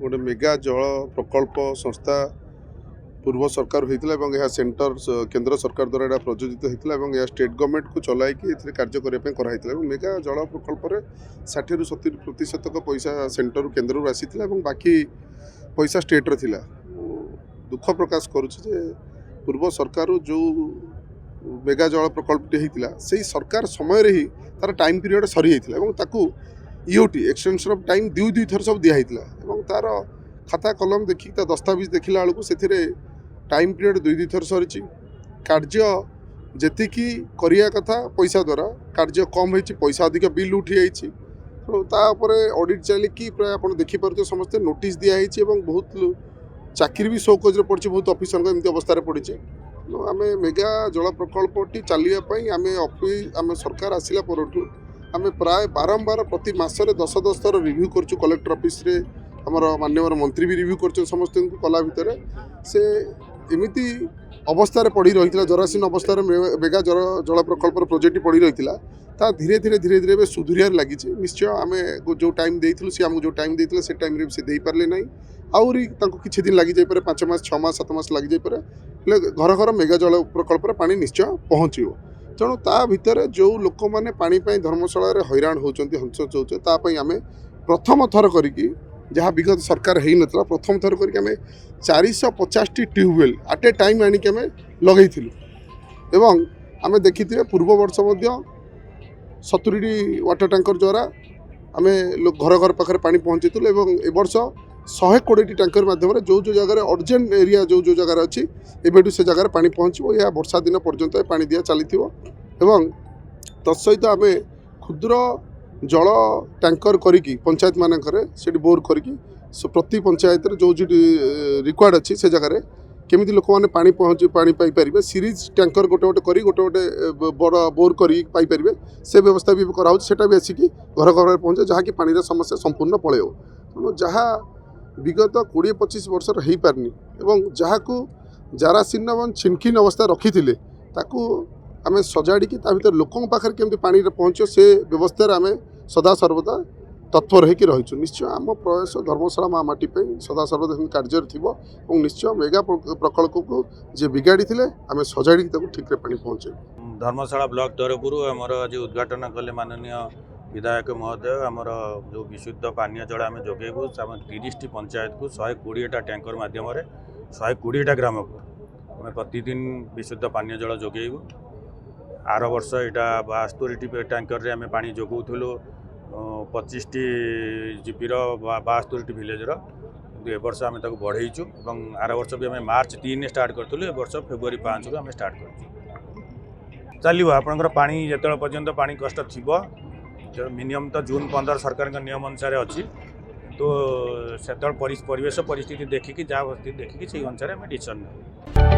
गोटे मेगा जल प्रकल्प संस्था पूर्व सरकार होता है सेंटर केंद्र सरकार द्वारा प्रयोजित होता है स्टेट गवर्नमेंट को चलाइकी कार्य करने कराई मेगा जल प्रकल्प 60 ରୁ 70% पैसा सेंटर केन्द्र आसी बाकी पैसा स्टेट थिला। दुख प्रकाश करुचे पूर्व सरकार जो मेगा जल प्रकल्प होता से सरकार समय ही तार टाइम पीरियड सरी होता ईओटी एक्सटेंशन ऑफ टाइम दुई थर सब दिखाई तार खाता कलम देखी दस्तावेज देखला बेलू से टाइम पीरियड दुई थर सरी कार्य जी करिया कथा पैसा द्वारा कार्य कम हो पैसा अधिक बिल उठी जाइए तापर ऑडिट चलिकी प्राय आप देखिपुर समस्ते नोटिस दिखाई बहुत चाकरी भी शोकज पड़ी बहुत ऑफिसर एमती अवस्था पड़ी आम मेगा जल प्रकल्पटी चलने आम सरकार आसला पर आम प्राय बारंबार प्रति मसरे 10 थर रिव्यू कर कलेक्टर ऑफिस रे आमर माननीय मंत्री भी रिव्यू कर समस्त कला भितर से एमती अवस्था पड़ी रही जरासीन अवस्था मेगा जल प्रकल्प प्रोजेक्ट पड़ी रही ता धीरे धीरे धीरे धीरे सुधुरियार लगी निश्चय आम जो टाइम देइथिलु से आमको जो टाइम देइथिले से टाइम रे से दे पारले नहीं आउरी किछि दिन लगी जाई पारे 5 मास 6 मास 7 मास लगी जाई पारे घर घर मेगा जल प्रकल्प पानी निश्चय पहुँचो तेणु ता भितर जो लोक मैंने पानी धर्मशाला हैरान होती हंस चौचे तापाई आम प्रथम थर करी जहाँ विगत सरकार हो ना प्रथम थर करके आम 450 ट्यूबवेल आट ए टाइम आणिक आम लगेलु एवं आम देखी पूर्व वर्ष 70 वाटर टैंकर द्वारा आम घर घर पाखे पानी पहुँचेलु एवं ए वर्ष 120 टैंकर माध्यम जो जगह अर्जेंट एरिया जो जगार अच्छी एवं से जगह पानी पहुँचो यह वर्षा दिन पर्यंत पानी दिया चली एवं तत्सहित आम क्षुद्र जल टैंकर करी पंचायत मानक से बोर करी प्रति पंचायत जो रिक्वायर्ड अच्छी से जगह केमी लोक मैंने पानी पहुँच पानी पाइपर सीरीज टैंकर गोटे गोटे करी गोटे गोटे बड़ बोर करें से व्यवस्था भी कराऊँगा भी आसिक घर घर पहुँचे जहाँकि पानी समस्या संपूर्ण पलैब तेणु जहाँ विगत 20-25 वर्ष हो पारनी एवं जहाँ को जारासीन एवं छिनखिन अवस्था रखी आम सजाड़ी भर लोकों पाखे केमती पानी पहुँचो से व्यवस्था आम सदा सर्वदा तत्पर होकर रहीचु। निश्चय आम प्रयास धर्मशाला माँ माटी सदा सर्वदा कार्य थी और निश्चय मेगा प्रकल्प को जे बिगाड़ी आम सजाड़ी ठीक पानी पहुँचे। धर्मशाला ब्लॉक तरफ आमर आज उद्घाटन कले माननीय विधायक महोदय आमर जो विशुद्ध पानीय जल आम जोगेबू आम 30 पंचायत को 120टा टैंकर मध्यम 120टा ग्राम को आम प्रतिदिन विशुद्ध पानीय जल जोगेबू। आर वर्ष यहाँ 72 टैंकर रे आम पानी जोगाऊलु 25टी जीपीर 72टी विलेजर ए वर्ष आम बढ़ेचु और आर वर्ष भी आम मार्च 3 स्टार्ट करूँ ए वर्ष फेब्रुआरी 5 को आम स्टार्ट कर चलो आपंकर पानी जो पर्यंत पानी कष्ट थी मिनिमम तो जून 15 सरकार नियम अनुसार अच्छी तो से परिवेश परिस्थिति देखिकी जहाँ देखिकी से अनुसार आम डिसीजन।